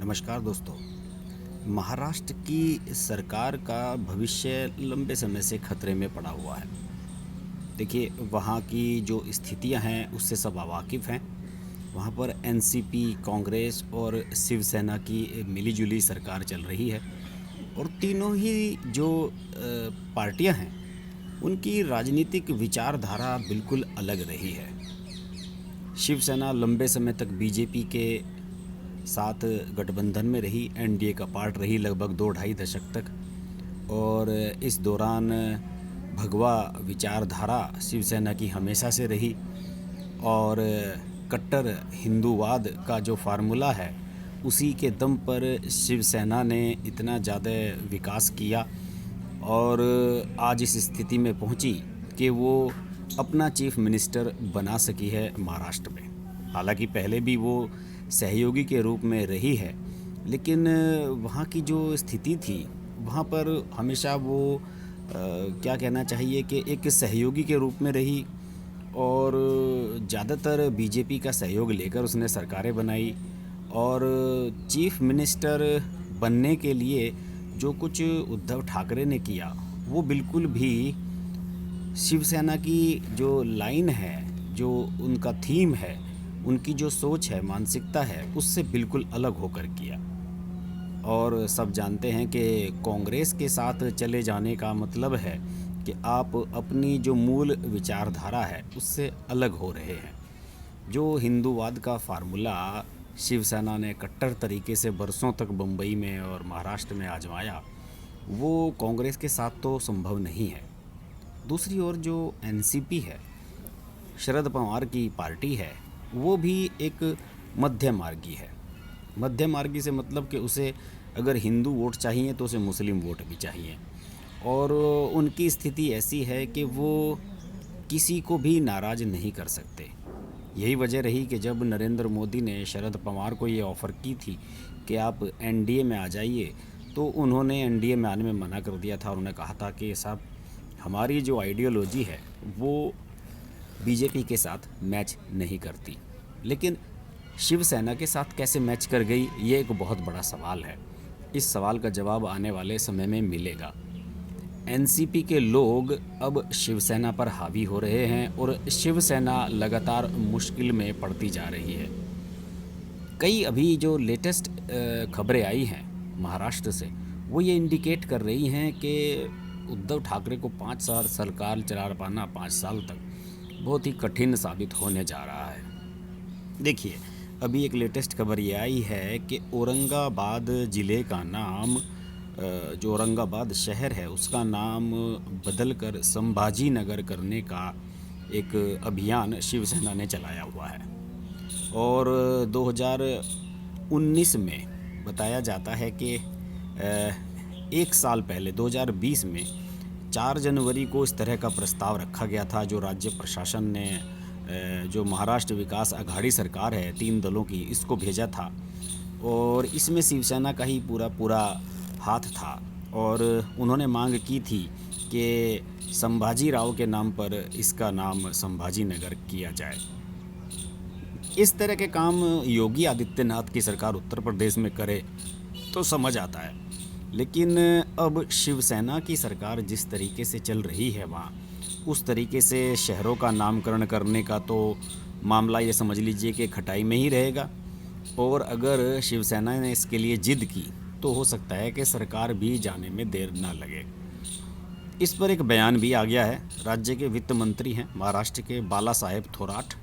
नमस्कार दोस्तों। महाराष्ट्र की सरकार का भविष्य लंबे समय से खतरे में पड़ा हुआ है। देखिए, वहाँ की जो स्थितियाँ हैं उससे सब वाकिफ़ हैं। वहाँ पर एनसीपी, कांग्रेस और शिवसेना की मिली-जुली सरकार चल रही है और तीनों ही जो पार्टियाँ हैं उनकी राजनीतिक विचारधारा बिल्कुल अलग रही है। शिवसेना लंबे समय तक बीजेपी के साथ गठबंधन में रही, एनडीए का पार्ट रही लगभग 2 ढाई दशक तक। और इस दौरान भगवा विचारधारा शिवसेना की हमेशा से रही और कट्टर हिंदूवाद का जो फार्मूला है उसी के दम पर शिवसेना ने इतना ज़्यादा विकास किया और आज इस स्थिति में पहुंची कि वो अपना चीफ मिनिस्टर बना सकी है महाराष्ट्र में। हालांकि पहले भी वो सहयोगी के रूप में रही है, लेकिन वहाँ की जो स्थिति थी वहाँ पर हमेशा वो क्या कहना चाहिए कि एक सहयोगी के रूप में रही और ज़्यादातर बीजेपी का सहयोग लेकर उसने सरकारें बनाई। और चीफ मिनिस्टर बनने के लिए जो कुछ उद्धव ठाकरे ने किया वो बिल्कुल भी शिवसेना की जो लाइन है, जो उनका थीम है, उनकी जो सोच है, मानसिकता है, उससे बिल्कुल अलग होकर किया। और सब जानते हैं कि कांग्रेस के साथ चले जाने का मतलब है कि आप अपनी जो मूल विचारधारा है उससे अलग हो रहे हैं। जो हिंदूवाद का फार्मूला शिवसेना ने कट्टर तरीके से बरसों तक बम्बई में और महाराष्ट्र में आजमाया, वो कांग्रेस के साथ तो संभव नहीं है। दूसरी ओर जो एनसीपी है, शरद पवार की पार्टी है, वो भी एक मध्य मार्गी है। मध्य मार्गी से मतलब कि उसे अगर हिंदू वोट चाहिए तो उसे मुस्लिम वोट भी चाहिए। और उनकी स्थिति ऐसी है कि वो किसी को भी नाराज़ नहीं कर सकते। यही वजह रही कि जब नरेंद्र मोदी ने शरद पवार को ये ऑफ़र की थी कि आप एनडीए में आ जाइए, तो उन्होंने एनडीए में आने में मना कर दिया था। उन्होंने कहा था कि साहब, हमारी जो आइडियोलॉजी है वो बीजेपी के साथ मैच नहीं करती। लेकिन शिवसेना के साथ कैसे मैच कर गई, ये एक बहुत बड़ा सवाल है। इस सवाल का जवाब आने वाले समय में मिलेगा। एनसीपी के लोग अब शिवसेना पर हावी हो रहे हैं और शिवसेना लगातार मुश्किल में पड़ती जा रही है। कई अभी जो लेटेस्ट खबरें आई हैं महाराष्ट्र से, वो ये इंडिकेट कर रही हैं कि उद्धव ठाकरे को 5 साल सरकार चला पाना, 5 साल तक बहुत ही कठिन साबित होने जा रहा है। देखिए, अभी एक लेटेस्ट खबर ये आई है कि औरंगाबाद ज़िले का नाम, जो औरंगाबाद शहर है उसका नाम बदलकर संभाजी नगर करने का एक अभियान शिवसेना ने चलाया हुआ है। और 2019 में बताया जाता है कि एक साल पहले 2020 में 4 जनवरी को इस तरह का प्रस्ताव रखा गया था, जो राज्य प्रशासन ने जो महाराष्ट्र विकास आघाड़ी सरकार है 3 दलों की, इसको भेजा था। और इसमें शिवसेना का ही पूरा हाथ था और उन्होंने मांग की थी कि संभाजी राव के नाम पर इसका नाम संभाजी नगर किया जाए। इस तरह के काम योगी आदित्यनाथ की सरकार उत्तर प्रदेश में करे तो समझ आता है, लेकिन अब शिवसेना की सरकार जिस तरीके से चल रही है वहाँ, उस तरीके से शहरों का नामकरण करने का तो मामला ये समझ लीजिए कि खटाई में ही रहेगा। और अगर शिवसेना ने इसके लिए जिद की तो हो सकता है कि सरकार भी जाने में देर ना लगे। इस पर एक बयान भी आ गया है। राज्य के वित्त मंत्री हैं महाराष्ट्र के बाला साहेब थोराट,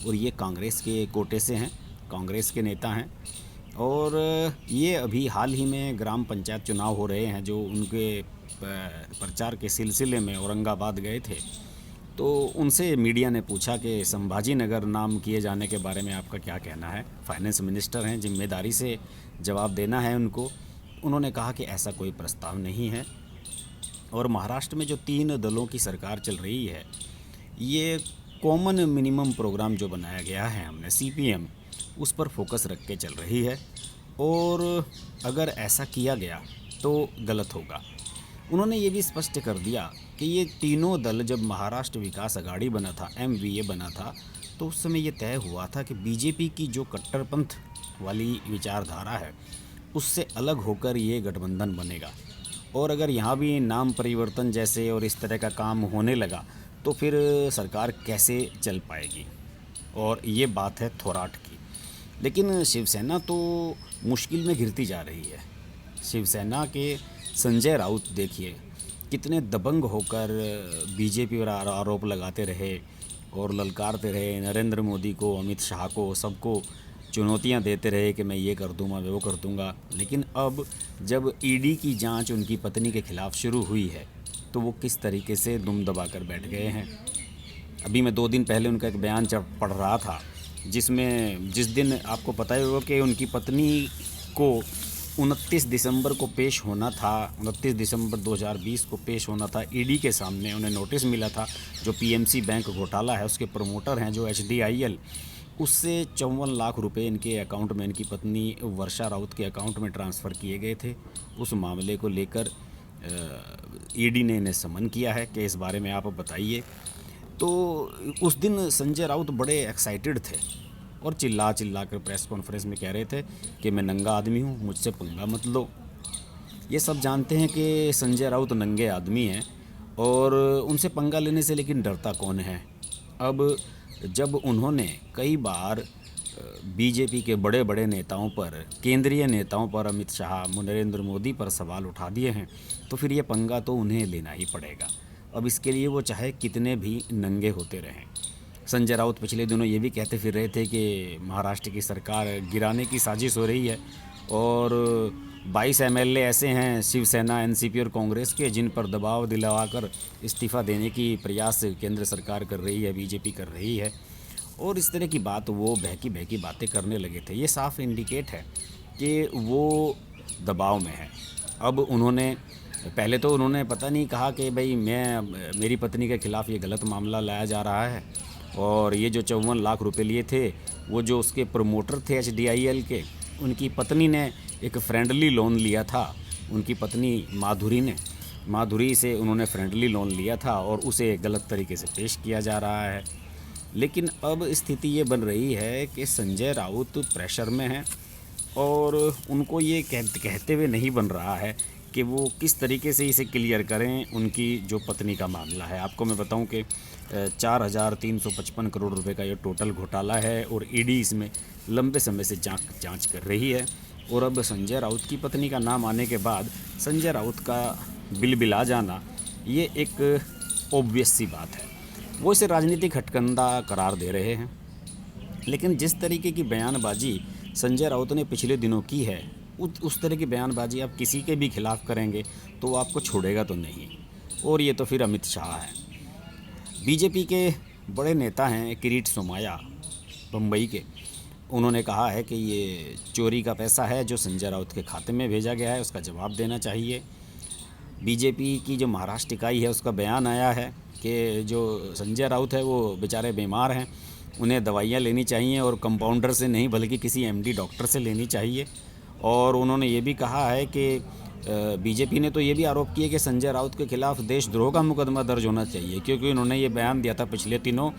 और ये कांग्रेस के कोटे से हैं, कांग्रेस के नेता हैं। और ये अभी हाल ही में ग्राम पंचायत चुनाव हो रहे हैं, जो उनके प्रचार के सिलसिले में औरंगाबाद गए थे। तो उनसे मीडिया ने पूछा कि संभाजी नगर नाम किए जाने के बारे में आपका क्या कहना है। फाइनेंस मिनिस्टर हैं, जिम्मेदारी से जवाब देना है उनको। उन्होंने कहा कि ऐसा कोई प्रस्ताव नहीं है। और महाराष्ट्र में जो 3 दलों की सरकार चल रही है, ये कॉमन मिनिमम प्रोग्राम जो बनाया गया है हमने, सीपीएम, उस पर फोकस रख के चल रही है। और अगर ऐसा किया गया तो गलत होगा। उन्होंने ये भी स्पष्ट कर दिया कि ये तीनों दल, जब महाराष्ट्र विकास आघाड़ी बना था, एमवीए बना था, तो उस समय ये तय हुआ था कि बीजेपी की जो कट्टरपंथ वाली विचारधारा है उससे अलग होकर ये गठबंधन बनेगा। और अगर यहाँ भी नाम परिवर्तन जैसे और इस तरह का काम होने लगा तो फिर सरकार कैसे चल पाएगी। और ये बात है थोराट की। लेकिन शिवसेना तो मुश्किल में घिरती जा रही है। शिवसेना के संजय राउत देखिए कितने दबंग होकर बीजेपी पर आरोप लगाते रहे और ललकारते रहे नरेंद्र मोदी को, अमित शाह को, सबको चुनौतियां देते रहे कि मैं ये कर दूंगा, मैं वो कर दूंगा। लेकिन अब जब ईडी की जांच उनकी पत्नी के खिलाफ शुरू हुई है तो वो किस तरीके से दुम दबा कर बैठ गए हैं। अभी मैं 2 दिन पहले उनका एक बयान पढ़ रहा था जिसमें जिस दिन आपको पता ही होगा कि उनकी पत्नी को 29 दिसंबर को पेश होना था, 29 दिसंबर 2020 को पेश होना था ईडी के सामने। उन्हें नोटिस मिला था जो पीएमसी बैंक घोटाला है उसके प्रमोटर हैं जो एचडीआईएल, उससे 54 लाख रुपए इनके अकाउंट में, इनकी पत्नी वर्षा राउत के अकाउंट में ट्रांसफ़र किए गए थे। उस मामले को लेकर ईडी ने इन्हें समन किया है कि इस बारे में आप बताइए। तो उस दिन संजय राउत बड़े एक्साइटेड थे और चिल्ला कर प्रेस कॉन्फ्रेंस में कह रहे थे कि मैं नंगा आदमी हूँ, मुझसे पंगा मत लो। ये सब जानते हैं कि संजय राउत नंगे आदमी हैं और उनसे पंगा लेने से लेकिन डरता कौन है। अब जब उन्होंने कई बार बीजेपी के बड़े बड़े नेताओं पर, केंद्रीय नेताओं पर, अमित शाह, नरेंद्र मोदी पर सवाल उठा दिए हैं तो फिर ये पंगा तो उन्हें लेना ही पड़ेगा। अब इसके लिए वो चाहे कितने भी नंगे होते रहें। संजय राउत पिछले दिनों ये भी कहते फिर रहे थे कि महाराष्ट्र की सरकार गिराने की साजिश हो रही है और 22 एमएलए ऐसे हैं शिवसेना, एनसीपी और कांग्रेस के जिन पर दबाव दिलवाकर इस्तीफ़ा देने की प्रयास केंद्र सरकार कर रही है, बीजेपी कर रही है। और इस तरह की बात वो बहकी बहकी बातें करने लगे थे। ये साफ इंडिकेट है कि वो दबाव में है। अब उन्होंने पहले तो उन्होंने पता नहीं कहा कि भाई मेरी पत्नी के ख़िलाफ़ ये गलत मामला लाया जा रहा है और ये जो 54 लाख रुपए लिए थे वो जो उसके प्रमोटर थे एचडीआईएल के, उनकी पत्नी ने एक फ्रेंडली लोन लिया था। उनकी पत्नी माधुरी से उन्होंने फ्रेंडली लोन लिया था और उसे गलत तरीके से पेश किया जा रहा है। लेकिन अब स्थिति ये बन रही है कि संजय राउत प्रेशर में हैं और उनको ये कहते हुए नहीं बन रहा है कि वो किस तरीके से इसे क्लियर करें उनकी जो पत्नी का मामला है। आपको मैं बताऊं कि 4,355 करोड़ रुपए का ये टोटल घोटाला है और ईडी इसमें लंबे समय से जांच कर रही है। और अब संजय राउत की पत्नी का नाम आने के बाद संजय राउत का बिलबिला जाना ये एक ऑब्वियस सी बात है। वो इसे राजनीतिक हथकंडा करार दे रहे हैं। लेकिन जिस तरीके की बयानबाजी संजय राउत ने पिछले दिनों की है उस तरह की बयानबाजी आप किसी के भी खिलाफ़ करेंगे तो वो आपको छोड़ेगा तो नहीं। और ये तो फिर अमित शाह है। बीजेपी के बड़े नेता हैं किरीट सोमैया बम्बई के, उन्होंने कहा है कि ये चोरी का पैसा है जो संजय राउत के खाते में भेजा गया है, उसका जवाब देना चाहिए। बीजेपी की जो महाराष्ट्र इकाई है उसका बयान आया है कि जो संजय राउत है वो बेचारे बीमार हैं, उन्हें दवाइयाँ लेनी चाहिए और कंपाउंडर से नहीं बल्कि किसी एमडी डॉक्टर से लेनी चाहिए। और उन्होंने ये भी कहा है कि बीजेपी ने तो ये भी आरोप किया कि संजय राउत के खिलाफ देशद्रोह का मुकदमा दर्ज होना चाहिए, क्योंकि उन्होंने ये बयान दिया था पिछले दिनों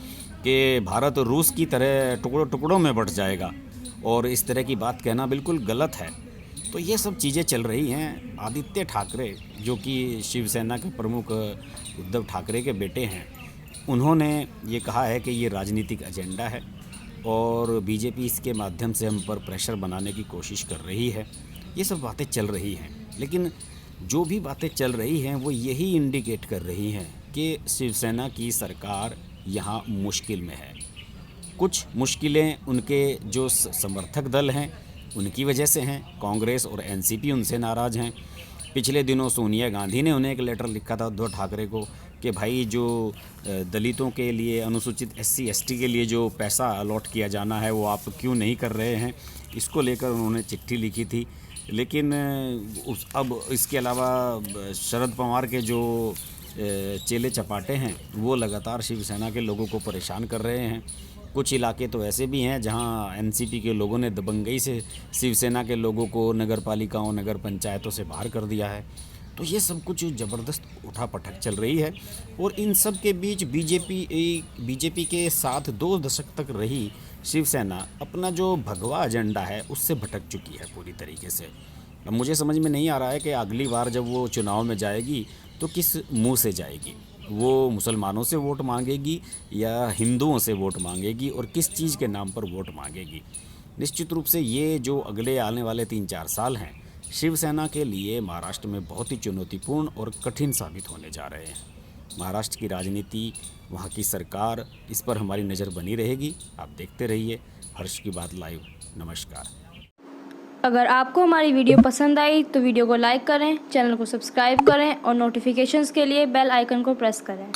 कि भारत रूस की तरह टुकड़ों टुकड़ों में बंट जाएगा और इस तरह की बात कहना बिल्कुल गलत है। तो ये सब चीज़ें चल रही हैं। आदित्य ठाकरे जो कि शिवसेना के प्रमुख उद्धव ठाकरे के बेटे हैं, उन्होंने ये कहा है कि ये राजनीतिक एजेंडा है और बीजेपी इसके माध्यम से हम पर प्रेशर बनाने की कोशिश कर रही है। ये सब बातें चल रही हैं, लेकिन जो भी बातें चल रही हैं वो यही इंडिकेट कर रही हैं कि शिवसेना की सरकार यहाँ मुश्किल में है। कुछ मुश्किलें उनके जो समर्थक दल हैं उनकी वजह से हैं। कांग्रेस और एनसीपी उनसे नाराज़ हैं। पिछले दिनों सोनिया गांधी ने उन्हें एक लेटर लिखा था उद्धव ठाकरे को कि भाई जो दलितों के लिए, अनुसूचित एससी एसटी के लिए जो पैसा अलॉट किया जाना है वो आप क्यों नहीं कर रहे हैं, इसको लेकर उन्होंने चिट्ठी लिखी थी। लेकिन अब इसके अलावा शरद पवार के जो चेले चपाटे हैं वो लगातार शिवसेना के लोगों को परेशान कर रहे हैं। कुछ इलाके तो ऐसे भी हैं जहां एनसीपी के लोगों ने दबंगई से शिवसेना के लोगों को नगर पालिकाओं, नगर पंचायतों से बाहर कर दिया है। तो ये सब कुछ ज़बरदस्त उठापटक चल रही है और इन सब के बीच बीजेपी के साथ 2 दशक तक रही शिवसेना अपना जो भगवा एजेंडा है उससे भटक चुकी है पूरी तरीके से। अब मुझे समझ में नहीं आ रहा है कि अगली बार जब वो चुनाव में जाएगी तो किस मुंह से जाएगी। वो मुसलमानों से वोट मांगेगी या हिंदुओं से वोट मांगेगी और किस चीज़ के नाम पर वोट मांगेगी। निश्चित रूप से ये जो अगले आने वाले 3-4 साल हैं, शिवसेना के लिए महाराष्ट्र में बहुत ही चुनौतीपूर्ण और कठिन साबित होने जा रहे हैं। महाराष्ट्र की राजनीति, वहाँ की सरकार, इस पर हमारी नज़र बनी रहेगी। आप देखते रहिए हर्ष की बात लाइव। नमस्कार। अगर आपको हमारी वीडियो पसंद आई तो वीडियो को लाइक करें, चैनल को सब्सक्राइब करें और नोटिफिकेशंस के लिए बेल आइकन को प्रेस करें।